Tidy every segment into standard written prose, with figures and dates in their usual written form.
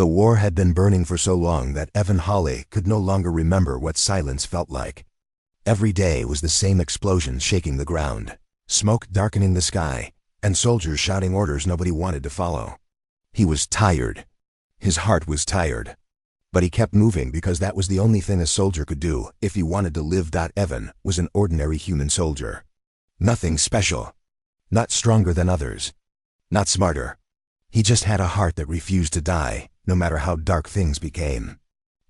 The war had been burning for so long that Evan Hawley could no longer remember what silence felt like. Every day was the same explosion shaking the ground, smoke darkening the sky, and soldiers shouting orders nobody wanted to follow. He was tired. His heart was tired. But he kept moving because that was the only thing a soldier could do if he wanted to live. Evan was an ordinary human soldier. Nothing special. Not stronger than others. Not smarter. He just had a heart that refused to die, no matter how dark things became.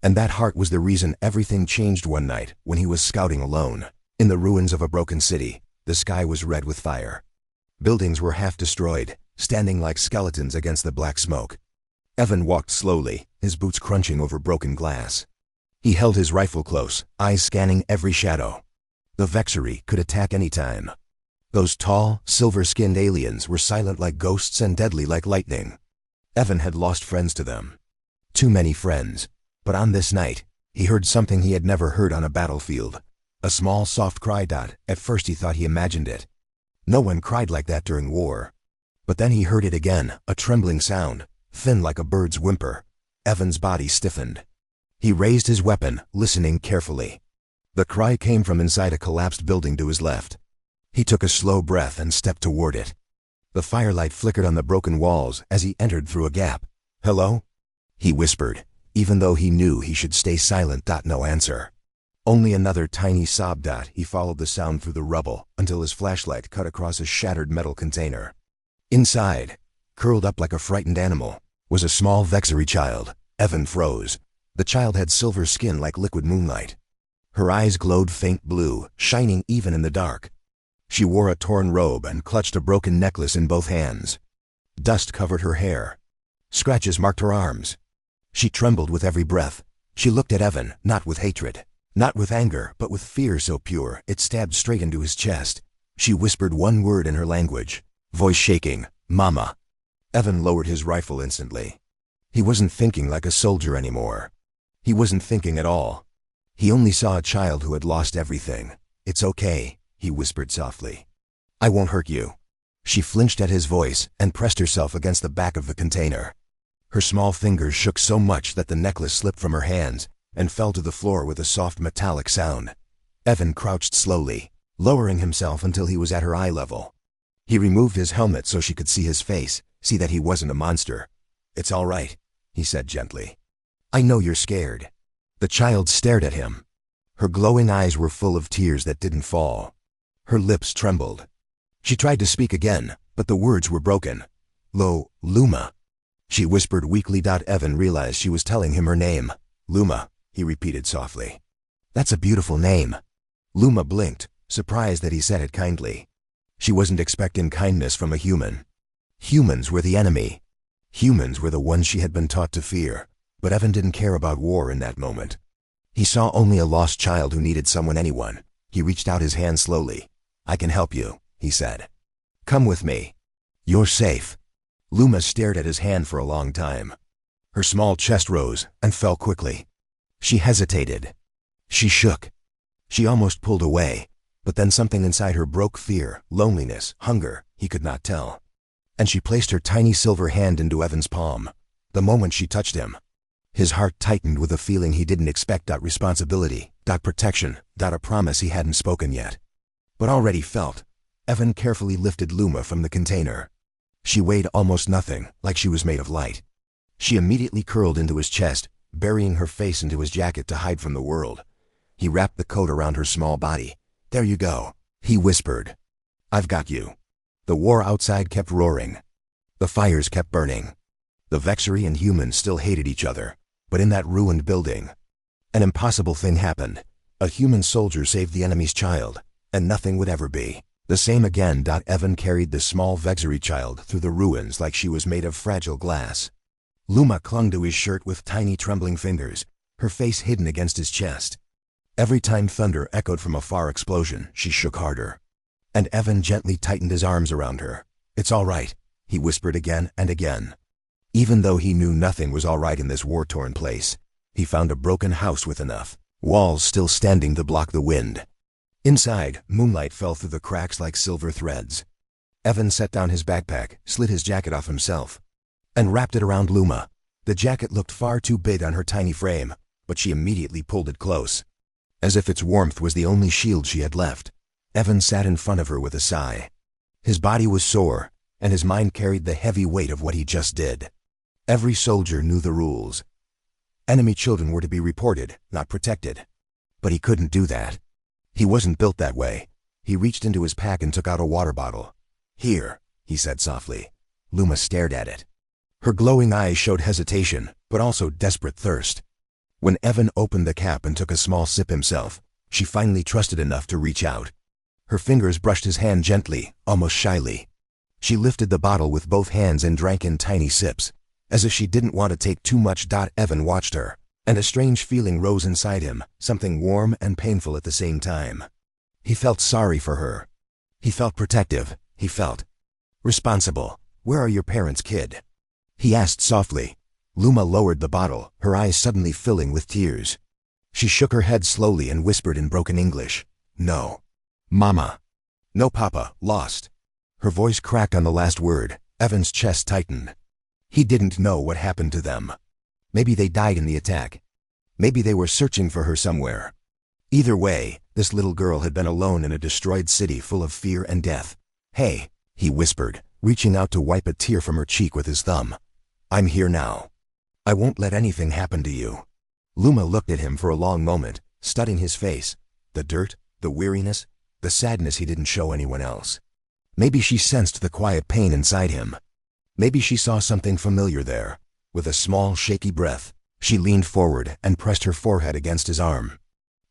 And that heart was the reason everything changed one night when he was scouting alone. In the ruins of a broken city, the sky was red with fire. Buildings were half destroyed, standing like skeletons against the black smoke. Evan walked slowly, his boots crunching over broken glass. He held his rifle close, eyes scanning every shadow. The Vexery could attack any time. Those tall, silver-skinned aliens were silent like ghosts and deadly like lightning. Evan had lost friends to them. Too many friends. But on this night, he heard something he had never heard on a battlefield. A small, soft cry. At first he thought he imagined it. No one cried like that during war. But then he heard it again, a trembling sound, thin like a bird's whimper. Evan's body stiffened. He raised his weapon, listening carefully. The cry came from inside a collapsed building to his left. He took a slow breath and stepped toward it. The firelight flickered on the broken walls as he entered through a gap. "Hello?" he whispered, even though he knew he should stay silent. No answer. Only another tiny sob. He followed the sound through the rubble until his flashlight cut across a shattered metal container. Inside, curled up like a frightened animal, was a small Vexery child. Evan froze. The child had silver skin like liquid moonlight. Her eyes glowed faint blue, shining even in the dark. She wore a torn robe and clutched a broken necklace in both hands. Dust covered her hair. Scratches marked her arms. She trembled with every breath. She looked at Evan, not with hatred, not with anger, but with fear so pure it stabbed straight into his chest. She whispered one word in her language, voice shaking, "Mama." Evan lowered his rifle instantly. He wasn't thinking like a soldier anymore. He wasn't thinking at all. He only saw a child who had lost everything. "It's okay," he whispered softly. "I won't hurt you." She flinched at his voice and pressed herself against the back of the container. Her small fingers shook so much that the necklace slipped from her hands and fell to the floor with a soft metallic sound. Evan crouched slowly, lowering himself until he was at her eye level. He removed his helmet so she could see his face, see that he wasn't a monster. "It's all right," he said gently. "I know you're scared." The child stared at him. Her glowing eyes were full of tears that didn't fall. Her lips trembled. She tried to speak again, but the words were broken. Luma," she whispered weakly. Evan realized she was telling him her name. "Luma," he repeated softly. "That's a beautiful name." Luma blinked, surprised that he said it kindly. She wasn't expecting kindness from a human. Humans were the enemy. Humans were the ones she had been taught to fear, but Evan didn't care about war in that moment. He saw only a lost child who needed anyone. He reached out his hand slowly. "I can help you," he said. "Come with me. You're safe." Luma stared at his hand for a long time. Her small chest rose and fell quickly. She hesitated. She shook. She almost pulled away, but then something inside her broke. Fear, loneliness, hunger, he could not tell. And she placed her tiny silver hand into Evan's palm. The moment she touched him, his heart tightened with a feeling he didn't expect. Responsibility, protection, a promise he hadn't spoken yet, but already felt. Evan carefully lifted Luma from the container. She weighed almost nothing, like she was made of light. She immediately curled into his chest, burying her face into his jacket to hide from the world. He wrapped the coat around her small body. "There you go," he whispered. "I've got you." The war outside kept roaring. The fires kept burning. The Vexery and humans still hated each other, but in that ruined building, an impossible thing happened. A human soldier saved the enemy's child, and nothing would ever be the same again. Evan carried the small Vexery child through the ruins like she was made of fragile glass. Luma clung to his shirt with tiny trembling fingers, her face hidden against his chest. Every time thunder echoed from a far explosion, she shook harder. And Evan gently tightened his arms around her. "It's all right," he whispered again and again. Even though he knew nothing was all right in this war-torn place, he found a broken house with enough walls still standing to block the wind. Inside, moonlight fell through the cracks like silver threads. Evan set down his backpack, slid his jacket off himself, and wrapped it around Luma. The jacket looked far too big on her tiny frame, but she immediately pulled it close. As if its warmth was the only shield she had left, Evan sat in front of her with a sigh. His body was sore, and his mind carried the heavy weight of what he just did. Every soldier knew the rules. Enemy children were to be reported, not protected. But he couldn't do that. He wasn't built that way. He reached into his pack and took out a water bottle. "Here," he said softly. Luma stared at it. Her glowing eyes showed hesitation, but also desperate thirst. When Evan opened the cap and took a small sip himself, she finally trusted enough to reach out. Her fingers brushed his hand gently, almost shyly. She lifted the bottle with both hands and drank in tiny sips, as if she didn't want to take too much. Evan watched her, and a strange feeling rose inside him, something warm and painful at the same time. He felt sorry for her. He felt protective. He felt responsible. "Where are your parents, kid?" he asked softly. Luma lowered the bottle, her eyes suddenly filling with tears. She shook her head slowly and whispered in broken English, "No. Mama. No papa, lost." Her voice cracked on the last word. Evan's chest tightened. He didn't know what happened to them. Maybe they died in the attack. Maybe they were searching for her somewhere. Either way, this little girl had been alone in a destroyed city full of fear and death. "Hey," he whispered, reaching out to wipe a tear from her cheek with his thumb. "I'm here now. I won't let anything happen to you." Luma looked at him for a long moment, studying his face, the dirt, the weariness, the sadness he didn't show anyone else. Maybe she sensed the quiet pain inside him. Maybe she saw something familiar there. With a small, shaky breath, she leaned forward and pressed her forehead against his arm.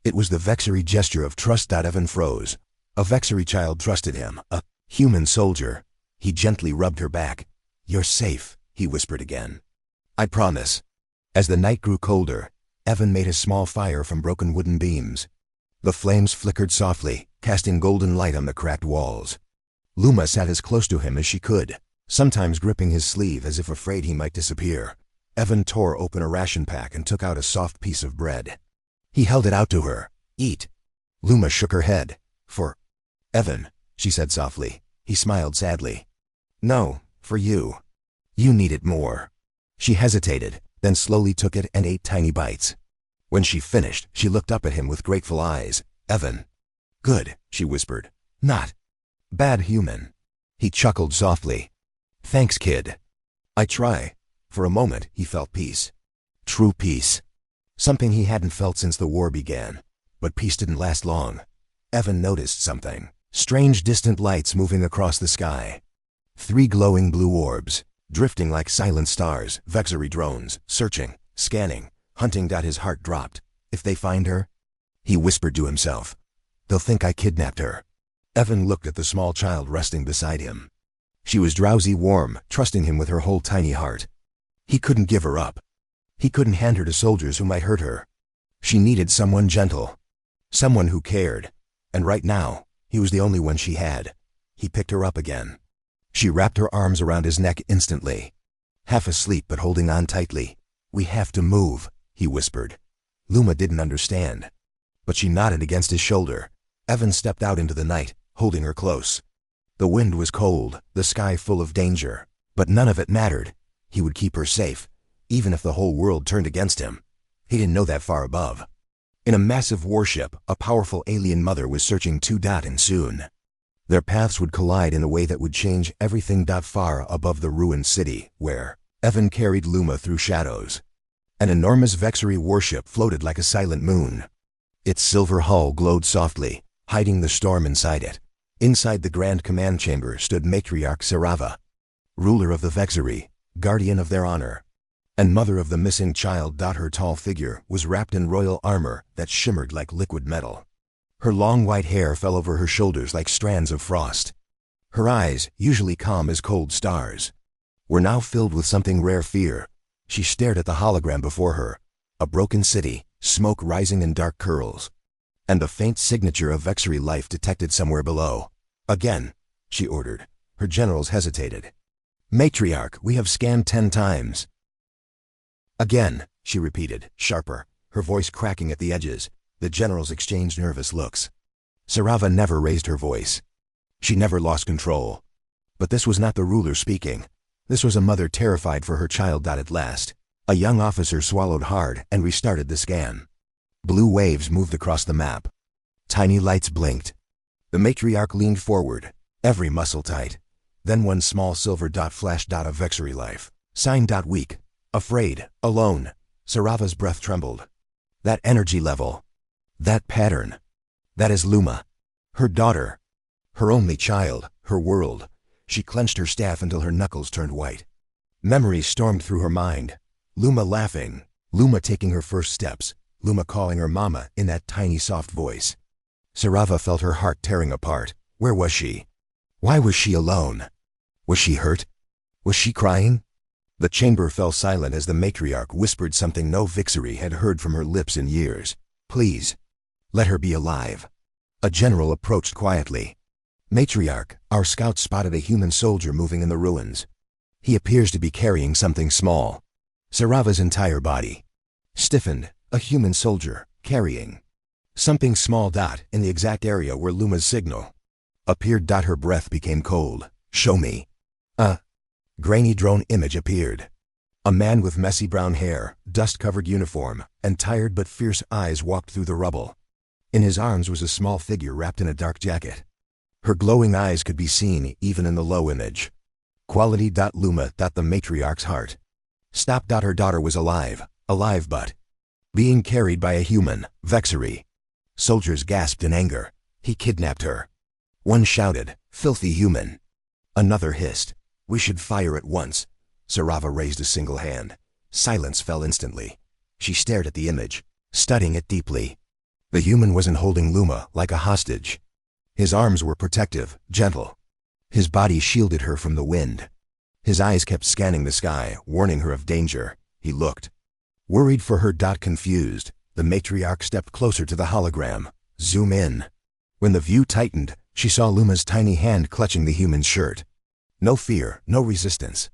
It was the vexary gesture of trust. Evan froze. A vexary child trusted him, a human soldier. He gently rubbed her back. "You're safe," he whispered again. "I promise." As the night grew colder, Evan made a small fire from broken wooden beams. The flames flickered softly, casting golden light on the cracked walls. Luma sat as close to him as she could, sometimes gripping his sleeve as if afraid he might disappear. Evan tore open a ration pack and took out a soft piece of bread. He held it out to her. "Eat." Luma shook her head. "For Evan," she said softly. He smiled sadly. "No, for you. You need it more." She hesitated, then slowly took it and ate tiny bites. When she finished, she looked up at him with grateful eyes. "Evan." "Good," she whispered. "Not bad human." He chuckled softly. "Thanks, kid. I try." For a moment, he felt peace. True peace. Something he hadn't felt since the war began. But peace didn't last long. Evan noticed something. Strange distant lights moving across the sky. 3 glowing blue orbs, drifting like silent stars, vexary drones, searching, scanning, hunting. His heart dropped. "If they find her," he whispered to himself, "they'll think I kidnapped her." Evan looked at the small child resting beside him. She was drowsy, warm, trusting him with her whole tiny heart. He couldn't give her up. He couldn't hand her to soldiers who might hurt her. She needed someone gentle, someone who cared, and right now, he was the only one she had. He picked her up again. She wrapped her arms around his neck instantly. Half asleep but holding on tightly. "We have to move," he whispered. Luma didn't understand, but she nodded against his shoulder. Evan stepped out into the night, holding her close. The wind was cold, the sky full of danger, but none of it mattered. He would keep her safe, even if the whole world turned against him. He didn't know that far above. In a massive warship, a powerful alien mother was searching too. And soon, their paths would collide in a way that would change everything. Far above the ruined city, where Evan carried Luma through shadows, an enormous vexary warship floated like a silent moon. Its silver hull glowed softly, hiding the storm inside it. Inside the grand command chamber stood Matriarch Sarava, ruler of the vexary, guardian of their honor, and mother of the missing child. Her tall figure was wrapped in royal armor that shimmered like liquid metal. Her long white hair fell over her shoulders like strands of frost. Her eyes, usually calm as cold stars, were now filled with something rare fear. She stared at the hologram before her, a broken city, smoke rising in dark curls, and the faint signature of vexary life detected somewhere below. "Again," she ordered. Her generals hesitated. "Matriarch, we have scanned 10 times. "Again," she repeated, sharper, her voice cracking at the edges. The generals exchanged nervous looks. Sarava never raised her voice. She never lost control. But this was not the ruler speaking. This was a mother terrified for her child. At last, A young officer swallowed hard and restarted the scan. Blue waves moved across the map. Tiny lights blinked. The matriarch leaned forward, every muscle tight. Then one small silver dot flashed out of Vexery life. Sign. Weak, afraid, alone. Sarava's breath trembled. That energy level. That pattern. That is Luma. Her daughter. Her only child, her world. She clenched her staff until her knuckles turned white. Memories stormed through her mind. Luma laughing. Luma taking her first steps. Luma calling her mama in that tiny soft voice. Sarava felt her heart tearing apart. Where was she? Why was she alone? Was she hurt? Was she crying? The chamber fell silent as the matriarch whispered something no Vixery had heard from her lips in years. Please, let her be alive. A general approached quietly. Matriarch, our scout spotted a human soldier moving in the ruins. He appears to be carrying something small. Sarava's entire body stiffened. A human soldier, carrying something small. In the exact area where Luma's signal appeared. Her breath became cold. Show me. Grainy drone image appeared. A man with messy brown hair, dust-covered uniform, and tired but fierce eyes walked through the rubble. In his arms was a small figure wrapped in a dark jacket. Her glowing eyes could be seen even in the low image. Quality. Luma. The matriarch's heart stopped. Her daughter was alive but being carried by a human, Vexery. Soldiers gasped in anger. He kidnapped her. One shouted, filthy human. Another hissed, we should fire at once. Sarava raised a single hand. Silence fell instantly. She stared at the image, studying it deeply. The human wasn't holding Luma like a hostage. His arms were protective, gentle. His body shielded her from the wind. His eyes kept scanning the sky, warning her of danger. He looked worried for her. Confused, the matriarch stepped closer to the hologram. Zoom in. When the view tightened, she saw Luma's tiny hand clutching the human's shirt. No fear, no resistance.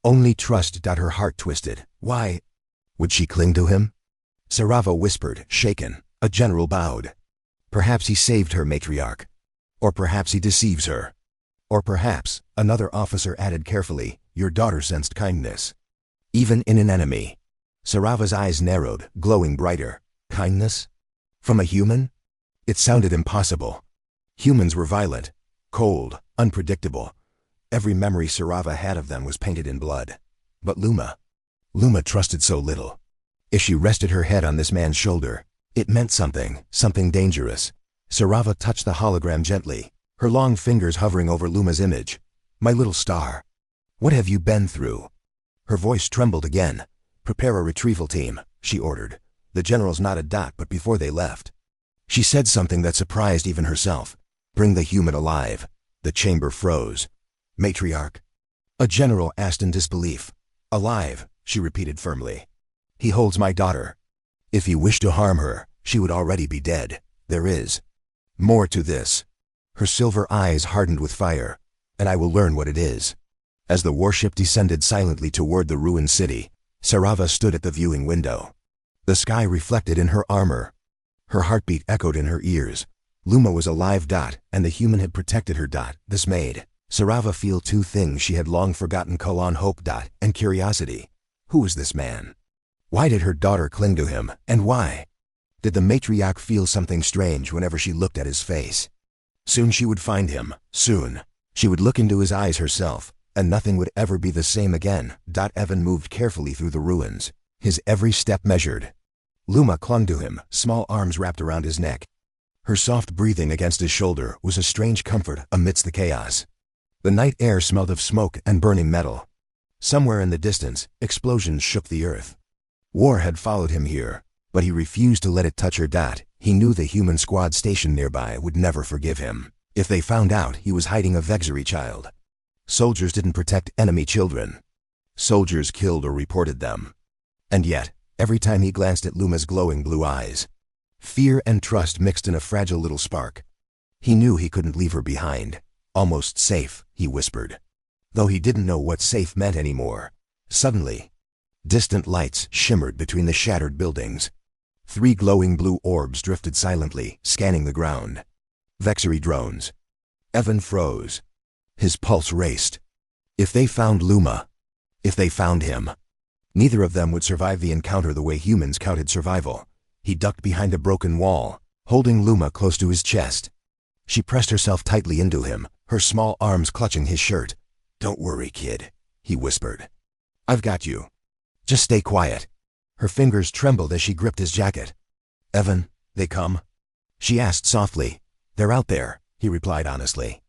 Only trust. Her heart twisted. Why? Would she cling to him? Sarava whispered, shaken. A general bowed. Perhaps he saved her, matriarch. Or perhaps he deceives her. Or perhaps, another officer added carefully, your daughter sensed kindness. Even in an enemy. Sarava's eyes narrowed, glowing brighter. Kindness? From a human? It sounded impossible. Humans were violent, cold, unpredictable. Every memory Sarava had of them was painted in blood. But Luma trusted so little. If she rested her head on this man's shoulder, it meant something dangerous. Sarava touched the hologram gently, her long fingers hovering over Luma's image. My little star, what have you been through? Her voice trembled again. Prepare a retrieval team, she ordered. The generals nodded. But before they left, she said something that surprised even herself. Bring the human alive. The chamber froze. Matriarch? A general asked in disbelief. Alive, she repeated firmly. He holds my daughter. If he wished to harm her, she would already be dead. There is more to this. Her silver eyes hardened with fire, and I will learn what it is. As the warship descended silently toward the ruined city, Sarava stood at the viewing window. The sky reflected in her armor. Her heartbeat echoed in her ears. Luma was alive. And the human had protected her. This made Sarava feel two things she had long forgotten: hope. And curiosity. Who was this man? Why did her daughter cling to him, and why? Did the matriarch feel something strange whenever she looked at his face? Soon she would find him. Soon. She would look into his eyes herself, and nothing would ever be the same again. Evan moved carefully through the ruins, his every step measured. Luma clung to him, small arms wrapped around his neck. Her soft breathing against his shoulder was a strange comfort amidst the chaos. The night air smelled of smoke and burning metal. Somewhere in the distance, explosions shook the earth. War had followed him here, but he refused to let it touch her. He knew the human squad stationed nearby would never forgive him if they found out he was hiding a Vexery child. Soldiers didn't protect enemy children. Soldiers killed or reported them. And yet, every time he glanced at Luma's glowing blue eyes, fear and trust mixed in a fragile little spark. He knew he couldn't leave her behind. Almost safe, he whispered. Though he didn't know what safe meant anymore. Suddenly, distant lights shimmered between the shattered buildings. 3 glowing blue orbs drifted silently, scanning the ground. Vexery drones. Evan froze. His pulse raced. If they found Luma, if they found him, Neither of them would survive the encounter the way humans counted survival. He ducked behind a broken wall, holding Luma close to his chest. She pressed herself tightly into him, her small arms clutching his shirt. "Don't worry, kid," he whispered. "I've got you. Just stay quiet." Her fingers trembled as she gripped his jacket. "Evan, they come?" she asked softly. "They're out there," he replied honestly.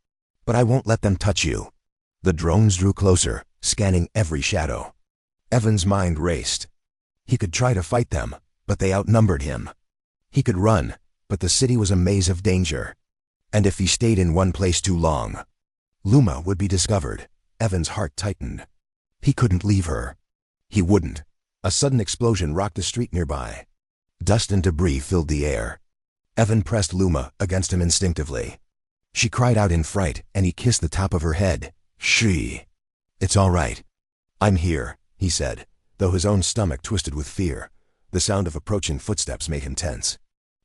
"But I won't let them touch you." The drones drew closer, scanning every shadow. Evan's mind raced. He could try to fight them, but they outnumbered him. He could run, but the city was a maze of danger. And if he stayed in one place too long, Luma would be discovered. Evan's heart tightened. He couldn't leave her. He wouldn't. A sudden explosion rocked the street nearby. Dust and debris filled the air. Evan pressed Luma against him instinctively. She cried out in fright, and he kissed the top of her head. "It's all right. I'm here," he said, though his own stomach twisted with fear. The sound of approaching footsteps made him tense.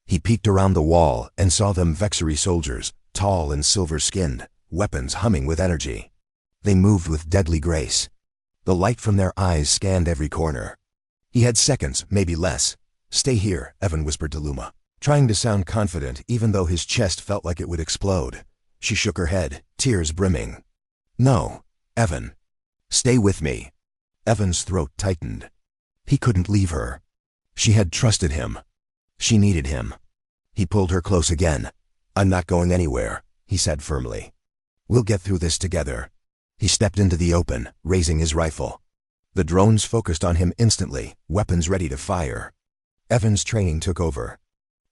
He peeked around the wall and saw them Vexery soldiers, tall and silver-skinned, weapons humming with energy. They moved with deadly grace. The light from their eyes scanned every corner. He had seconds, maybe less. "Stay here," Evan whispered to Luma, trying to sound confident even though his chest felt like it would explode. She shook her head, tears brimming. "No, Evan. Stay with me." Evan's throat tightened. He couldn't leave her. She had trusted him. She needed him. He pulled her close again. "I'm not going anywhere," he said firmly. "We'll get through this together." He stepped into the open, raising his rifle. The drones focused on him instantly, weapons ready to fire. Evan's training took over.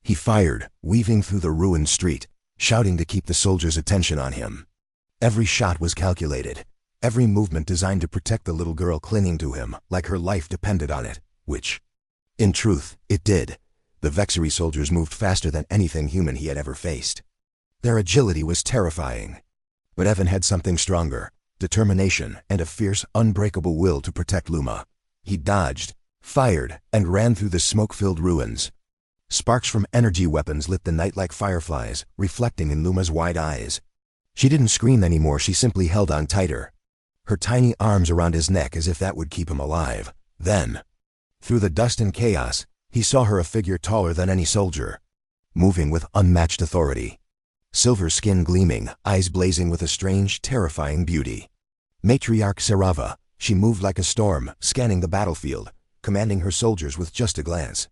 He fired, weaving through the ruined street, shouting to keep the soldiers' attention on him. Every shot was calculated, every movement designed to protect the little girl clinging to him, like her life depended on it, which, in truth, it did. The Vexery soldiers moved faster than anything human he had ever faced. Their agility was terrifying. But Evan had something stronger, determination and a fierce, unbreakable will to protect Luma. He dodged, fired, and ran through the smoke-filled ruins. Sparks from energy weapons lit the night like fireflies, reflecting in Luma's wide eyes. She didn't scream anymore, she simply held on tighter, her tiny arms around his neck as if that would keep him alive. Then, through the dust and chaos, he saw her, a figure taller than any soldier, moving with unmatched authority. Silver skin gleaming, eyes blazing with a strange, terrifying beauty. Matriarch Sarava, she moved like a storm, scanning the battlefield, commanding her soldiers with just a glance.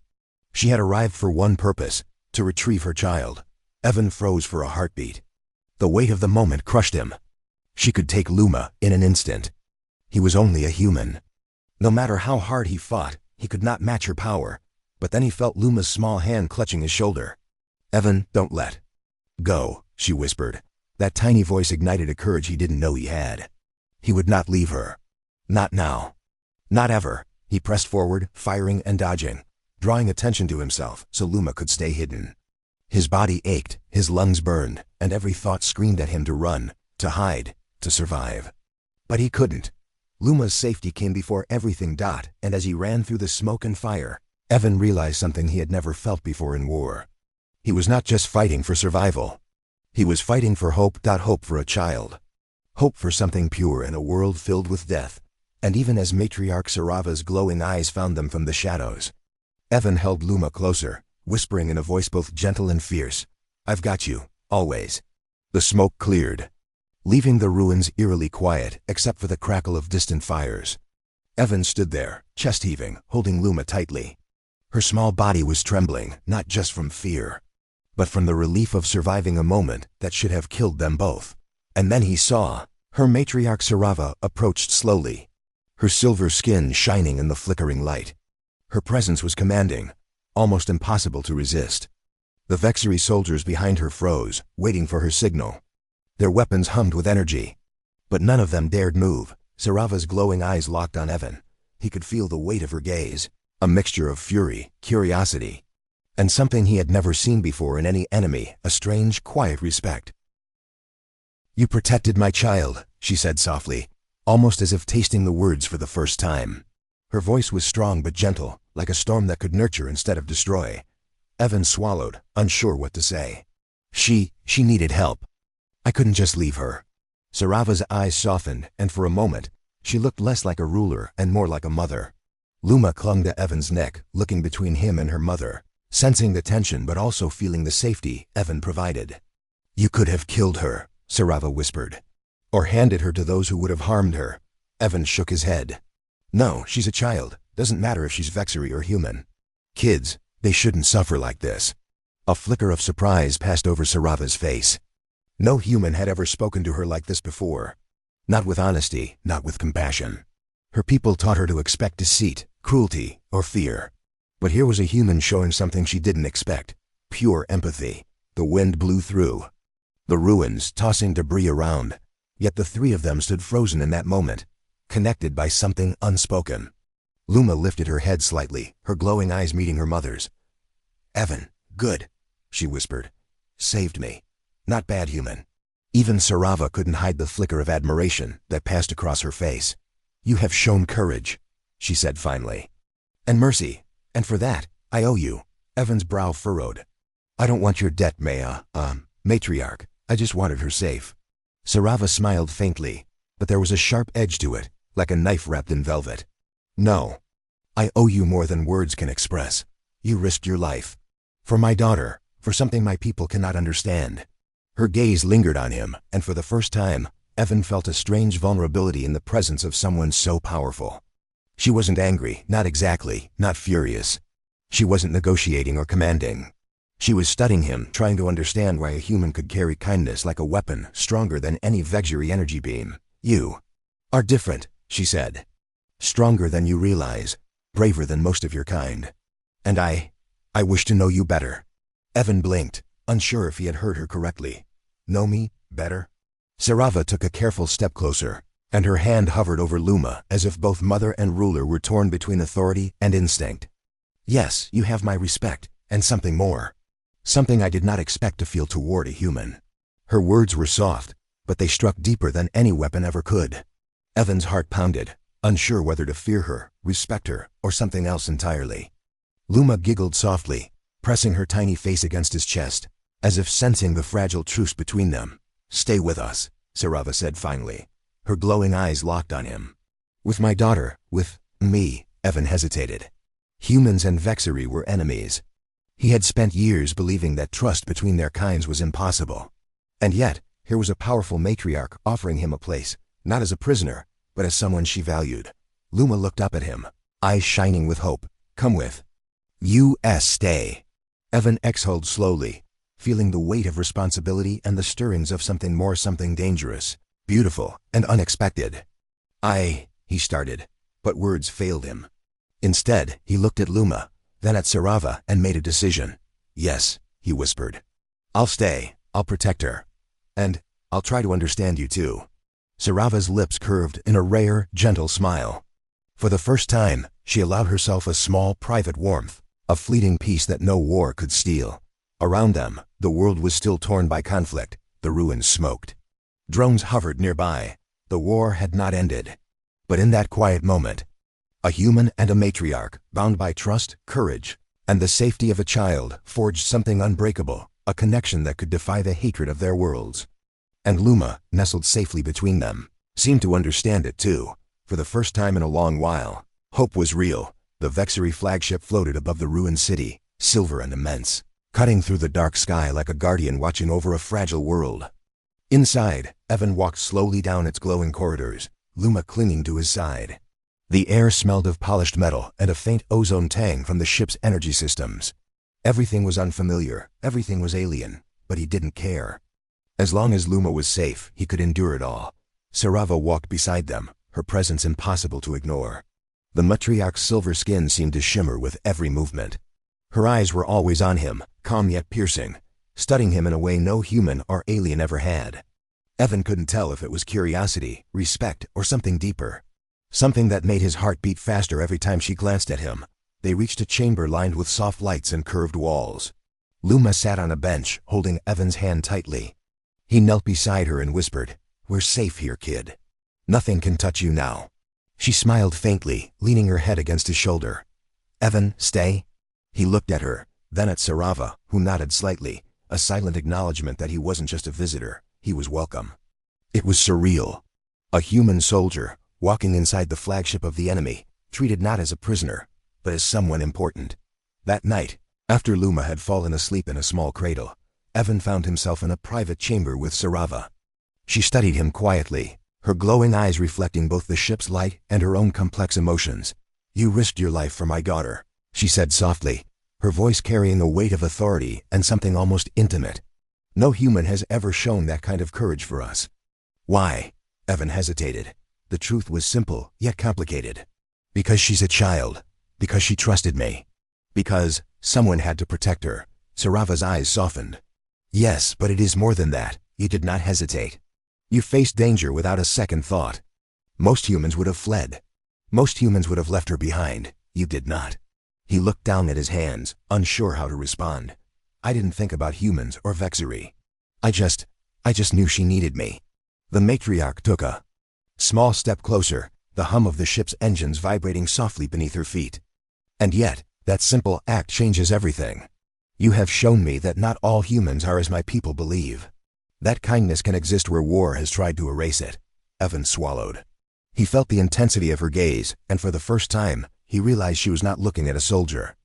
She had arrived for one purpose, to retrieve her child. Evan froze for a heartbeat. The weight of the moment crushed him. She could take Luma in an instant. He was only a human. No matter how hard he fought, he could not match her power. But then he felt Luma's small hand clutching his shoulder. "Evan, don't let go," she whispered. That tiny voice ignited a courage he didn't know he had. He would not leave her. Not now. Not ever. He pressed forward, firing and dodging, drawing attention to himself so Luma could stay hidden. His body ached, his lungs burned, and every thought screamed at him to run, to hide, to survive. But he couldn't. Luma's safety came before everything. And as he ran through the smoke and fire, Evan realized something he had never felt before in war. He was not just fighting for survival. He was fighting for hope. Hope for a child. Hope for something pure in a world filled with death. And even as Matriarch Sarava's glowing eyes found them from the shadows, Evan held Luma closer, whispering in a voice both gentle and fierce, "I've got you, always." The smoke cleared, leaving the ruins eerily quiet except for the crackle of distant fires. Evan stood there, chest heaving, holding Luma tightly. Her small body was trembling, not just from fear, but from the relief of surviving a moment that should have killed them both. And then he saw her. Matriarch Sarava approached slowly, her silver skin shining in the flickering light. Her presence was commanding, almost impossible to resist. The Vexery soldiers behind her froze, waiting for her signal. Their weapons hummed with energy, but none of them dared move. Sarava's glowing eyes locked on Evan. He could feel the weight of her gaze, a mixture of fury, curiosity, and something he had never seen before in any enemy, a strange, quiet respect. "You protected my child," she said softly, almost as if tasting the words for the first time. Her voice was strong but gentle, like a storm that could nurture instead of destroy. Evan swallowed, unsure what to say. She needed help. I couldn't just leave her." Sarava's eyes softened, and for a moment, she looked less like a ruler and more like a mother. Luma clung to Evan's neck, looking between him and her mother, sensing the tension but also feeling the safety Evan provided. "You could have killed her," Sarava whispered. "Or handed her to those who would have harmed her." Evan shook his head. "No, she's a child. Doesn't matter if she's Vexari or human. Kids, they shouldn't suffer like this." A flicker of surprise passed over Sarava's face. No human had ever spoken to her like this before. Not with honesty, not with compassion. Her people taught her to expect deceit, cruelty, or fear. But here was a human showing something she didn't expect. Pure empathy. The wind blew through the ruins, tossing debris around. Yet the three of them stood frozen in that moment, connected by something unspoken. Luma lifted her head slightly, her glowing eyes meeting her mother's. "Evan, good," she whispered. "Saved me. Not bad, human." Even Sarava couldn't hide the flicker of admiration that passed across her face. "You have shown courage," she said finally. "And mercy, and for that, I owe you." Evan's brow furrowed. "I don't want your debt, Matriarch. I just wanted her safe." Sarava smiled faintly, but there was a sharp edge to it, like a knife wrapped in velvet. "No. I owe you more than words can express. You risked your life. For my daughter, for something my people cannot understand." Her gaze lingered on him, and for the first time, Evan felt a strange vulnerability in the presence of someone so powerful. She wasn't angry, not exactly, not furious. She wasn't negotiating or commanding. She was studying him, trying to understand why a human could carry kindness like a weapon, stronger than any Vexari energy beam. "You are different," she said. "Stronger than you realize, braver than most of your kind. And I wish to know you better." Evan blinked, unsure if he had heard her correctly. "Know me better?" Sarava took a careful step closer, and her hand hovered over Luma as if both mother and ruler were torn between authority and instinct. "Yes, you have my respect, and something more. Something I did not expect to feel toward a human." Her words were soft, but they struck deeper than any weapon ever could. Evan's heart pounded, unsure whether to fear her, respect her, or something else entirely. Luma giggled softly, pressing her tiny face against his chest, as if sensing the fragile truce between them. "Stay with us," Sarava said finally. Her glowing eyes locked on him. "With my daughter, with me," Evan hesitated. Humans and Vexari were enemies. He had spent years believing that trust between their kinds was impossible. And yet, here was a powerful matriarch offering him a place, not as a prisoner, but as someone she valued. Luma looked up at him, eyes shining with hope. "Come with." "U.S. stay." Evan exhaled slowly, feeling the weight of responsibility and the stirrings of something more, something dangerous, beautiful, and unexpected. He started, but words failed him. Instead, he looked at Luma, then at Sarava, and made a decision. "Yes," he whispered. "I'll stay, I'll protect her. And I'll try to understand you too." Sarava's lips curved in a rare, gentle smile. For the first time, she allowed herself a small, private warmth, a fleeting peace that no war could steal. Around them, the world was still torn by conflict, the ruins smoked. Drones hovered nearby. The war had not ended. But in that quiet moment, a human and a matriarch, bound by trust, courage, and the safety of a child, forged something unbreakable, a connection that could defy the hatred of their worlds. And Luma, nestled safely between them, seemed to understand it too. For the first time in a long while, hope was real. The Vexari flagship floated above the ruined city, silver and immense, cutting through the dark sky like a guardian watching over a fragile world. Inside, Evan walked slowly down its glowing corridors, Luma clinging to his side. The air smelled of polished metal and a faint ozone tang from the ship's energy systems. Everything was unfamiliar, everything was alien, but he didn't care. As long as Luma was safe, he could endure it all. Sarava walked beside them, her presence impossible to ignore. The matriarch's silver skin seemed to shimmer with every movement. Her eyes were always on him, calm yet piercing, studying him in a way no human or alien ever had. Evan couldn't tell if it was curiosity, respect, or something deeper. Something that made his heart beat faster every time she glanced at him. They reached a chamber lined with soft lights and curved walls. Luma sat on a bench, holding Evan's hand tightly. He knelt beside her and whispered, "We're safe here, kid. Nothing can touch you now." She smiled faintly, leaning her head against his shoulder. "Evan, stay?" He looked at her, then at Sarava, who nodded slightly, a silent acknowledgement that he wasn't just a visitor, he was welcome. It was surreal. A human soldier, walking inside the flagship of the enemy, treated not as a prisoner, but as someone important. That night, after Luma had fallen asleep in a small cradle, Evan found himself in a private chamber with Sarava. She studied him quietly, her glowing eyes reflecting both the ship's light and her own complex emotions. "You risked your life for my daughter," she said softly, her voice carrying a weight of authority and something almost intimate. "No human has ever shown that kind of courage for us." "Why?" Evan hesitated. The truth was simple, yet complicated. "Because she's a child. Because she trusted me. Because someone had to protect her." Sarava's eyes softened. "Yes, but it is more than that." He did not hesitate. "You faced danger without a second thought. Most humans would have fled. Most humans would have left her behind. You did not." He looked down at his hands, unsure how to respond. "I didn't think about humans or Vexery. I just knew she needed me." The matriarch took a small step closer, the hum of the ship's engines vibrating softly beneath her feet. "And yet, that simple act changes everything. You have shown me that not all humans are as my people believe. That kindness can exist where war has tried to erase it." Evan swallowed. He felt the intensity of her gaze, and for the first time, he realized she was not looking at a soldier.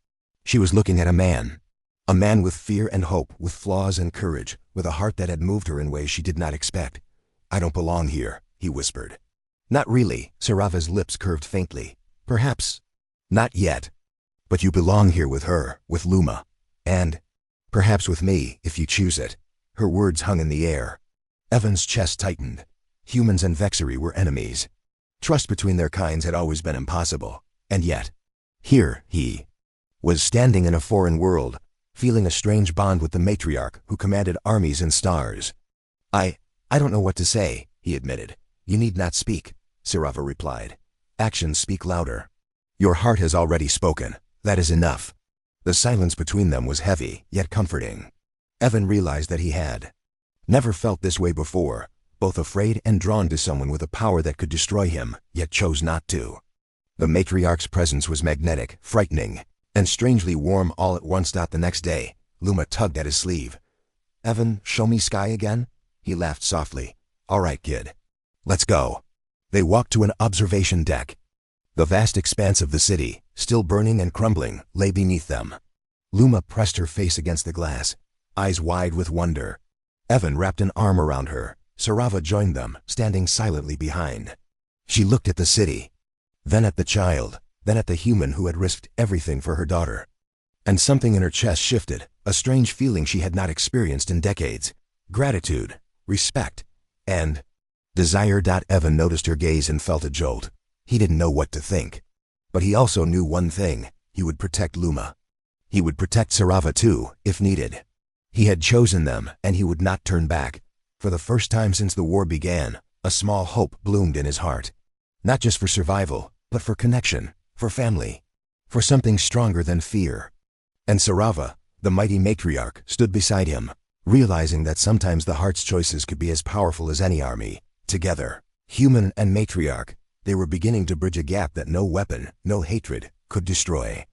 She was looking at a man. A man with fear and hope, with flaws and courage, with a heart that had moved her in ways she did not expect. "I don't belong here," he whispered. "Not really." Sarava's lips curved faintly. "Perhaps. Not yet. But you belong here with her, with Luma. And perhaps with me, if you choose it." Her words hung in the air. Evan's chest tightened. Humans and Vexery were enemies. Trust between their kinds had always been impossible. And yet, here he was standing in a foreign world, feeling a strange bond with the matriarch who commanded armies and stars. I don't know what to say," he admitted. "You need not speak," Sarava replied. "Actions speak louder. Your heart has already spoken. That is enough." The silence between them was heavy, yet comforting. Evan realized that he had never felt this way before, both afraid and drawn to someone with a power that could destroy him, yet chose not to. The matriarch's presence was magnetic, frightening, and strangely warm all at once. The next day, Luma tugged at his sleeve. "Evan, show me sky again?" He laughed softly. "All right, kid. Let's go." They walked to an observation deck. The vast expanse of the city, still burning and crumbling, lay beneath them. Luma pressed her face against the glass, eyes wide with wonder. Evan wrapped an arm around her. Sarava joined them, standing silently behind. She looked at the city, then at the child, then at the human who had risked everything for her daughter. And something in her chest shifted, a strange feeling she had not experienced in decades. Gratitude, respect, and desire. Evan noticed her gaze and felt a jolt. He didn't know what to think. But he also knew one thing: he would protect Luma. He would protect Sarava too, if needed. He had chosen them, and he would not turn back. For the first time since the war began, a small hope bloomed in his heart. Not just for survival, but for connection, for family, for something stronger than fear. And Sarava, the mighty matriarch, stood beside him, realizing that sometimes the heart's choices could be as powerful as any army. Together, human and matriarch, they were beginning to bridge a gap that no weapon, no hatred, could destroy.